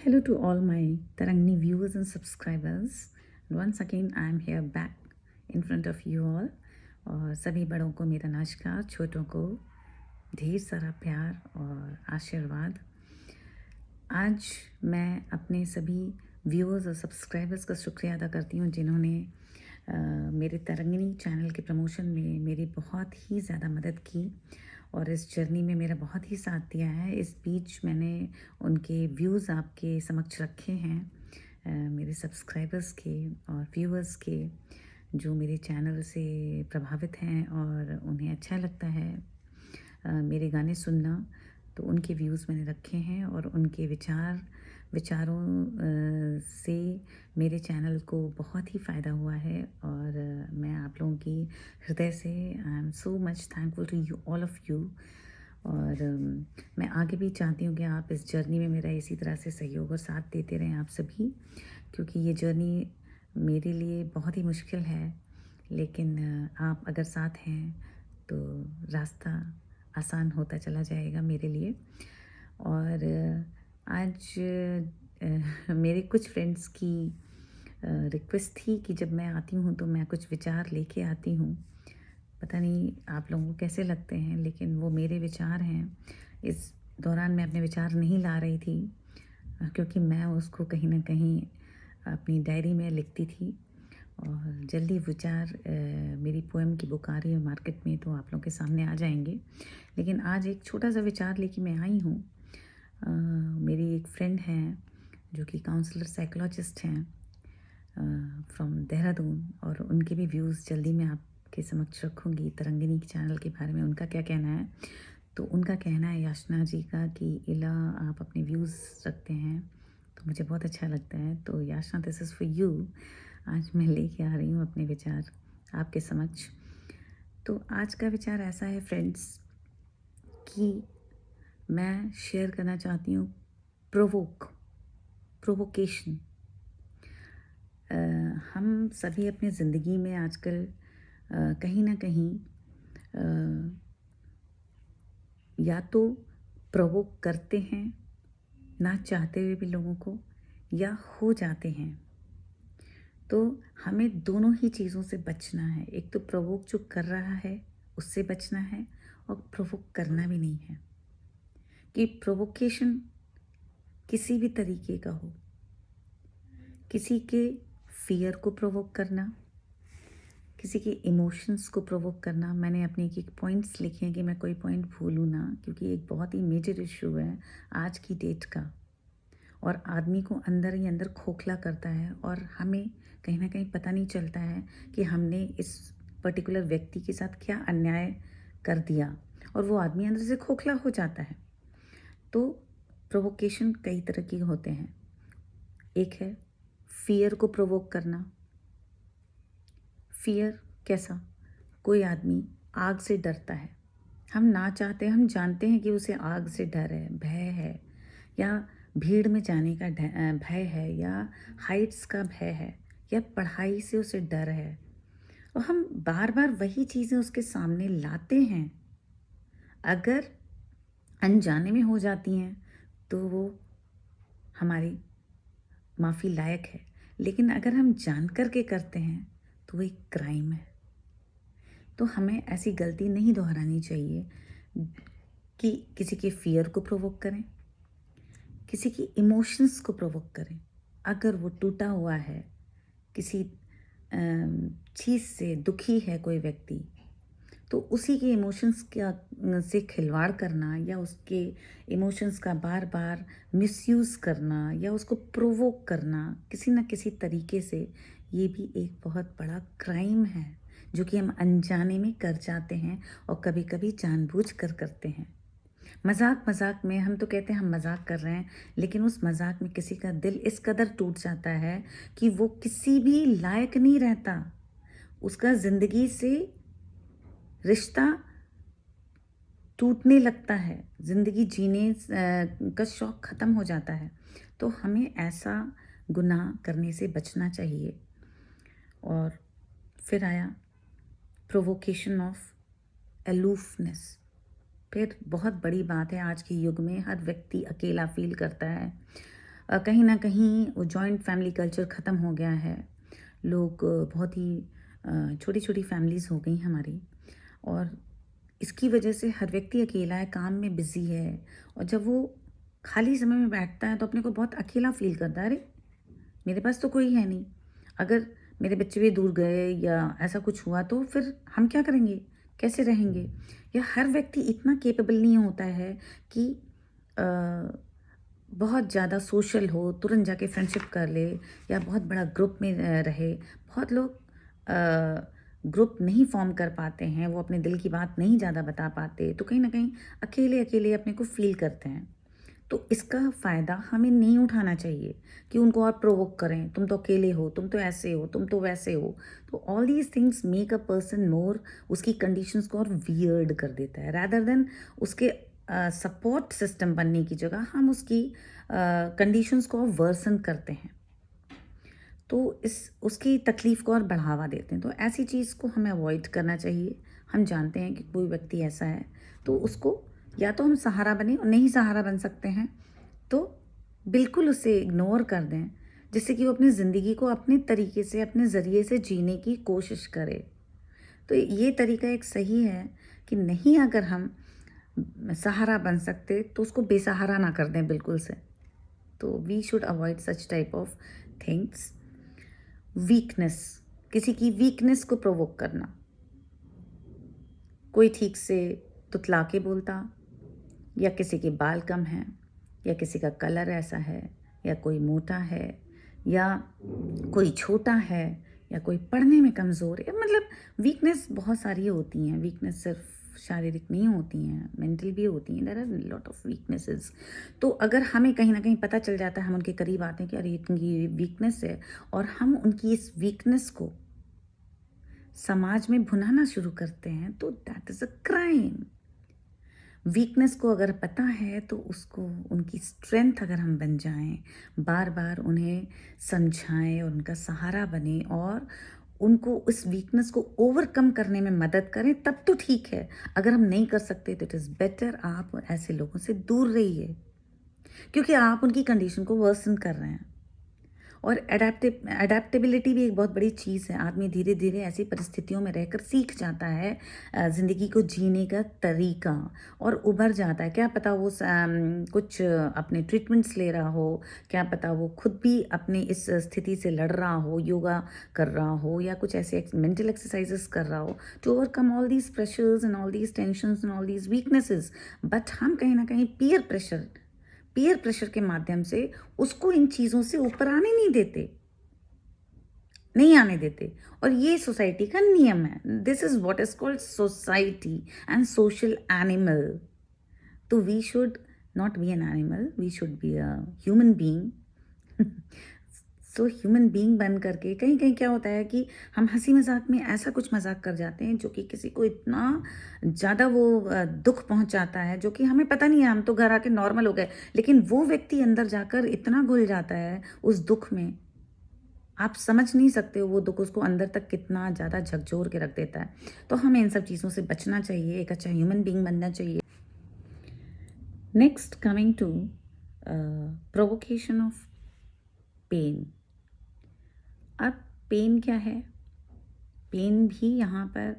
Hello to all my Tarangni viewers and subscribers. And once again, I am here back in front of you all. और सभी बड़ों को मेरा नमस्कार, छोटों को ढेर सारा प्यार और आशीर्वाद। आज मैं अपने सभी व्यूअर्स और सब्सक्राइबर्स का शुक्रिया अदा करती हूँ जिन्होंने मेरे तरंगिनी चैनल के प्रमोशन में मेरी बहुत ही ज़्यादा मदद की और इस जर्नी में मेरा बहुत ही साथ दिया है। इस बीच मैंने उनके व्यूज़ आपके समक्ष रखे हैं, मेरे सब्सक्राइबर्स के और व्यूअर्स के जो मेरे चैनल से प्रभावित हैं और उन्हें अच्छा लगता है मेरे गाने सुनना। तो उनके व्यूज़ मैंने रखे हैं और उनके विचारों से मेरे चैनल को बहुत ही फ़ायदा हुआ है और मैं आप लोगों की हृदय से I am so much thankful to you all of you. और मैं आगे भी चाहती हूँ कि आप इस जर्नी में मेरा इसी तरह से सहयोग और साथ देते रहें आप सभी, क्योंकि ये जर्नी मेरे लिए बहुत ही मुश्किल है, लेकिन आप अगर साथ हैं तो रास्ता आसान होता चला जाएगा मेरे लिए। और आज मेरे कुछ फ्रेंड्स की रिक्वेस्ट थी कि जब मैं आती हूँ तो मैं कुछ विचार लेके आती हूँ। पता नहीं आप लोगों को कैसे लगते हैं, लेकिन वो मेरे विचार हैं। इस दौरान मैं अपने विचार नहीं ला रही थी क्योंकि मैं उसको कहीं न कहीं अपनी डायरी में लिखती थी और जल्दी विचार मेरी पोएम की बुक आ रही है मार्केट में, तो आप लोगों के सामने आ जाएंगे। लेकिन आज एक छोटा सा विचार लेके मैं आई हूँ। मेरी एक फ्रेंड हैं जो कि काउंसलर साइकोलॉजिस्ट हैं फ्रॉम देहरादून, और उनके भी व्यूज़ जल्दी मैं आपके समक्ष रखूँगी तरंगिनी चैनल के बारे में, उनका क्या कहना है। तो उनका कहना है याचना जी का कि इला आप अपने व्यूज़ रखते हैं तो मुझे बहुत अच्छा लगता है। तो याचना, दिस इज़ फॉर यू। आज मैं लेके आ रही हूँ अपने विचार आपके समक्ष। तो आज का विचार ऐसा है फ्रेंड्स कि मैं शेयर करना चाहती हूँ प्रोवोकेशन। हम सभी अपनी ज़िंदगी में आजकल कहीं ना कहीं या तो प्रोवोक करते हैं ना चाहते हुए भी लोगों को, या हो जाते हैं। तो हमें दोनों ही चीज़ों से बचना है। एक तो प्रोवोक जो कर रहा है उससे बचना है, और प्रोवोक करना भी नहीं है कि प्रोवोकेशन किसी भी तरीके का हो। किसी के फियर को प्रोवोक करना, किसी के इमोशंस को प्रोवोक करना। मैंने अपने एक पॉइंट्स लिखे हैं कि मैं कोई पॉइंट भूलूँ ना, क्योंकि एक बहुत ही मेजर इशू है आज की डेट का, और आदमी को अंदर ही अंदर खोखला करता है और हमें कहीं ना कहीं पता नहीं चलता है कि हमने इस पर्टिकुलर व्यक्ति के साथ क्या अन्याय कर दिया, और वो आदमी अंदर से खोखला हो जाता है। तो प्रोवोकेशन कई तरह के होते हैं। एक है फियर को प्रोवोक करना। फियर कैसा? कोई आदमी आग से डरता है, हम ना चाहते, हम जानते हैं कि उसे आग से डर है, भय है, या भीड़ में जाने का भय है, या हाइट्स का भय है, या पढ़ाई से उसे डर है, और हम बार बार वही चीज़ें उसके सामने लाते हैं। अगर अनजाने में हो जाती हैं तो वो हमारी माफ़ी लायक है, लेकिन अगर हम जान कर के करते हैं तो वो एक क्राइम है। तो हमें ऐसी गलती नहीं दोहरानी चाहिए कि किसी के फियर को प्रोवोक करें, किसी की इमोशंस को प्रोवोक करें। अगर वो टूटा हुआ है, किसी चीज़ से दुखी है कोई व्यक्ति, तो उसी के इमोशंस का से खिलवाड़ करना, या उसके इमोशंस का बार बार मिसयूज़ करना, या उसको प्रोवोक करना किसी न किसी तरीके से, ये भी एक बहुत बड़ा क्राइम है जो कि हम अनजाने में कर जाते हैं और कभी कभी जानबूझ कर करते हैं। मजाक मजाक में हम तो कहते हैं हम मजाक कर रहे हैं, लेकिन उस मजाक में किसी का दिल इस कदर टूट जाता है कि वो किसी भी लायक नहीं रहता, उसका ज़िंदगी से रिश्ता टूटने लगता है, ज़िंदगी जीने का शौक़ ख़त्म हो जाता है। तो हमें ऐसा गुनाह करने से बचना चाहिए। और फिर आया प्रोवोकेशन ऑफ अलूफनेस। फिर बहुत बड़ी बात है, आज के युग में हर व्यक्ति अकेला फील करता है, कहीं ना कहीं वो जॉइंट फैमिली कल्चर ख़त्म हो गया है। लोग बहुत ही छोटी छोटी फैमिलीज़ हो गई हमारी, और इसकी वजह से हर व्यक्ति अकेला है, काम में बिज़ी है, और जब वो खाली समय में बैठता है तो अपने को बहुत अकेला फ़ील करता है। अरे, मेरे पास तो कोई है नहीं। अगर मेरे बच्चे भी दूर गए या ऐसा कुछ हुआ तो फिर हम क्या करेंगे? कैसे रहेंगे? या हर व्यक्ति इतना कैपेबल नहीं होता है कि अ, बहुत ज़्यादा सोशल हो, तुरंत जाके फ्रेंडशिप कर ले या बहुत बड़ा ग्रुप में रहे। बहुत लोग ग्रुप नहीं फॉर्म कर पाते हैं, वो अपने दिल की बात नहीं ज़्यादा बता पाते, तो कहीं न कहीं अकेले-अकेले अपने को फ़ील करते हैं। तो इसका फ़ायदा हमें नहीं उठाना चाहिए कि उनको और प्रोवोक करें, तुम तो अकेले हो, तुम तो ऐसे हो, तुम तो वैसे हो। तो all these things make a person मोर, उसकी कंडीशंस को और वियर्ड कर देता है, रादर देन उसके सपोर्ट सिस्टम बनने की जगह हम उसकी कंडीशंस को और वर्सन करते हैं। तो इस उसकी तकलीफ़ को और बढ़ावा देते हैं। तो ऐसी चीज़ को हमें अवॉइड करना चाहिए। हम जानते हैं कि कोई व्यक्ति ऐसा है, तो उसको या तो हम सहारा बनें, और नहीं सहारा बन सकते हैं तो बिल्कुल उसे इग्नोर कर दें, जिससे कि वो अपनी ज़िंदगी को अपने तरीके से, अपने ज़रिए से जीने की कोशिश करे। तो ये तरीका एक सही है कि नहीं, अगर हम सहारा बन सकते तो उसको बेसहारा ना कर दें बिल्कुल से। तो we should avoid such type of things. Weakness, किसी की वीकनेस को प्रोवोक करना, कोई ठीक से तुतला के बोलता, या किसी के बाल कम हैं, या किसी का कलर ऐसा है, या कोई मोटा है, या कोई छोटा है, या कोई पढ़ने में कमज़ोर है। मतलब वीकनेस बहुत सारी होती हैं। वीकनेस सिर्फ शारीरिक नहीं होती हैं, मेंटल भी होती हैं। There are lot of weaknesses. तो अगर हमें कहीं ना कहीं पता चल जाता है, हम उनके करीब आते हैं कि अरे इनकी वीकनेस है, और हम उनकी इस वीकनेस को समाज में भुनाना शुरू करते हैं, तो that is a crime. Weakness को अगर पता है तो उसको, उनकी स्ट्रेंथ अगर हम बन जाएं, बार बार उन्हें समझाएं और उनका सहारा बने, और उनको उस वीकनेस को ओवरकम करने में मदद करें, तब तो ठीक है। अगर हम नहीं कर सकते तो इट इज़ बेटर आप ऐसे लोगों से दूर रहिए, क्योंकि आप उनकी कंडीशन को वर्सन कर रहे हैं। और एडेप्टेबिलिटी भी एक बहुत बड़ी चीज़ है। आदमी धीरे धीरे ऐसी परिस्थितियों में रहकर सीख जाता है ज़िंदगी को जीने का तरीका, और उभर जाता है। क्या पता वो कुछ अपने ट्रीटमेंट्स ले रहा हो, क्या पता वो खुद भी अपनी इस स्थिति से लड़ रहा हो, योगा कर रहा हो, या कुछ ऐसे मेंटल एक्सरसाइजेस कर रहा हो to overcome all these pressures and all these tensions and all these weaknesses. But हम कहीं ना कहीं पीयर प्रेशर के माध्यम से उसको इन चीज़ों से ऊपर आने नहीं देते, नहीं आने देते। और ये सोसाइटी का नियम है। This is what is called society and social animal. तो we should not be an animal, we should be a human being. So human being बन करके कहीं कहीं क्या होता है कि हम हंसी मजाक में ऐसा कुछ मजाक कर जाते हैं जो कि किसी को इतना ज़्यादा वो दुख पहुंचाता है, जो कि हमें पता नहीं है, हम तो घर आके नॉर्मल हो गए, लेकिन वो व्यक्ति अंदर जाकर इतना घुल जाता है उस दुख में, आप समझ नहीं सकते हो वो दुख उसको अंदर तक कितना ज़्यादा झकझोर के रख देता है। तो हमें इन सब चीज़ों से बचना चाहिए, एक अच्छा ह्यूमन बीइंग बनना चाहिए। Next, coming to provocation of pain. अब पेन क्या है? पेन भी यहाँ पर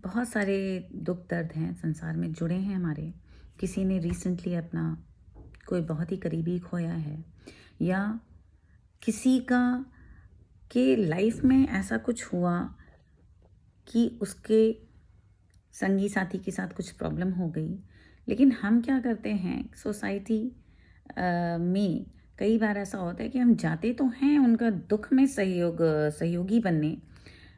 बहुत सारे दुख दर्द हैं संसार में जुड़े हैं हमारे। किसी ने रिसेंटली अपना कोई बहुत ही करीबी खोया है, या किसी का के लाइफ में ऐसा कुछ हुआ कि उसके संगी साथी के साथ कुछ प्रॉब्लम हो गई। लेकिन हम क्या करते हैं सोसाइटी में, कई बार ऐसा होता है कि हम जाते तो हैं उनका दुख में सहयोगी बनने,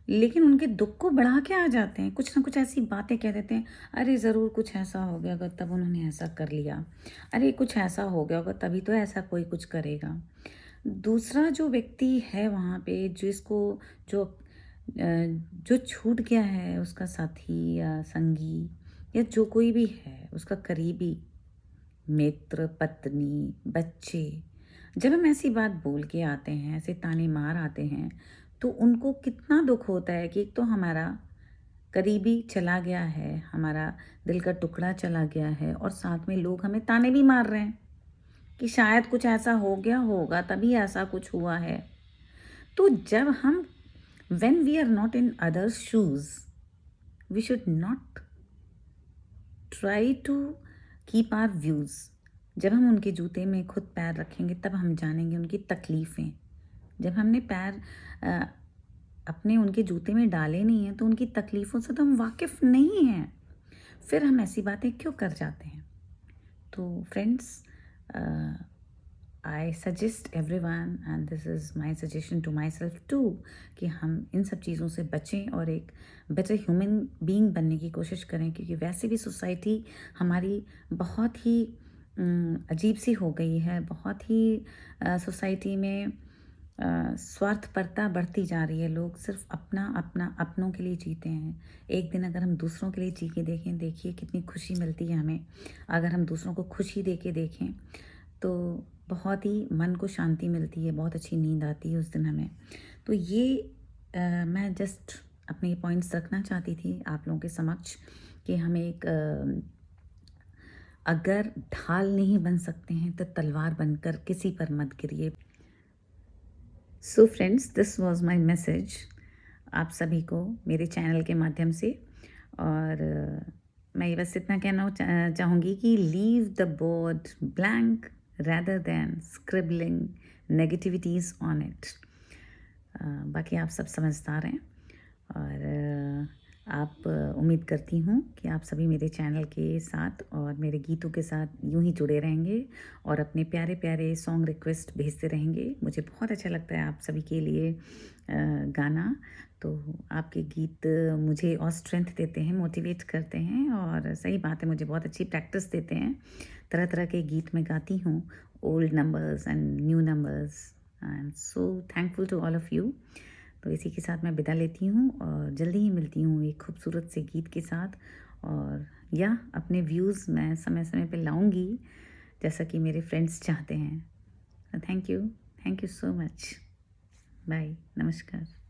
लेकिन उनके दुख को बढ़ा के आ जाते हैं। कुछ ना कुछ ऐसी बातें कह देते हैं, अरे ज़रूर कुछ ऐसा हो गया होगा तब उन्होंने ऐसा कर लिया, अरे कुछ ऐसा हो गया होगा तभी तो ऐसा कोई कुछ करेगा। दूसरा जो व्यक्ति है वहाँ पे, जिसको जो जो छूट गया है, उसका साथी या संगी या जो कोई भी है, उसका करीबी मित्र, पत्नी, बच्चे, जब हम ऐसी बात बोल के आते हैं, ऐसे ताने मार आते हैं, तो उनको कितना दुख होता है कि एक तो हमारा करीबी चला गया है, हमारा दिल का टुकड़ा चला गया है, और साथ में लोग हमें ताने भी मार रहे हैं कि शायद कुछ ऐसा हो गया होगा तभी ऐसा कुछ हुआ है। तो जब हम when we are not in others shoes, we should not try to keep our views. जब हम उनके जूते में खुद पैर रखेंगे तब हम जानेंगे उनकी तकलीफ़ें। जब हमने पैर अ, अपने उनके जूते में डाले नहीं हैं तो उनकी तकलीफ़ों से तो हम वाकिफ़ नहीं हैं। फिर हम ऐसी बातें क्यों कर जाते हैं? तो friends, I suggest everyone and this is my suggestion to my myself too हम इन सब चीज़ों से बचें और एक बेटर ह्यूमन बीइंग बनने की कोशिश करें, क्योंकि वैसे भी सोसाइटी हमारी बहुत ही अजीब सी हो गई है। बहुत ही सोसाइटी में स्वार्थपरता बढ़ती जा रही है। लोग सिर्फ अपना अपना अपनों के लिए जीते हैं। एक दिन अगर हम दूसरों के लिए जी के देखें, देखिए कितनी खुशी मिलती है हमें। अगर हम दूसरों को खुशी दे के देखें तो बहुत ही मन को शांति मिलती है, बहुत अच्छी नींद आती है उस दिन हमें। तो ये मैं जस्ट अपने पॉइंट्स रखना चाहती थी आप लोगों के समक्ष कि हम एक अगर ढाल नहीं बन सकते हैं तो तलवार बनकर किसी पर मत गिरिए। So friends, this was my message आप सभी को मेरे चैनल के माध्यम से। और मैं बस इतना कहना चाहूँगी कि leave the board blank rather than scribbling negativities on it। बाकी आप सब समझदार हैं और आप उम्मीद करती हूँ कि आप सभी मेरे चैनल के साथ और मेरे गीतों के साथ यूं ही जुड़े रहेंगे और अपने प्यारे प्यारे सॉन्ग रिक्वेस्ट भेजते रहेंगे। मुझे बहुत अच्छा लगता है आप सभी के लिए गाना। तो आपके गीत मुझे और स्ट्रेंथ देते हैं, मोटिवेट करते हैं और सही बात है, मुझे बहुत अच्छी प्रैक्टिस देते हैं। तरह तरह के गीत मैं गाती हूँ, old numbers and new numbers. I am so thankful to all of you. तो इसी के साथ मैं विदा लेती हूँ और जल्दी ही मिलती हूँ एक खूबसूरत से गीत के साथ। और या अपने व्यूज़ मैं समय समय पे लाऊंगी जैसा कि मेरे फ्रेंड्स चाहते हैं। Thank you so much. Bye, नमस्कार।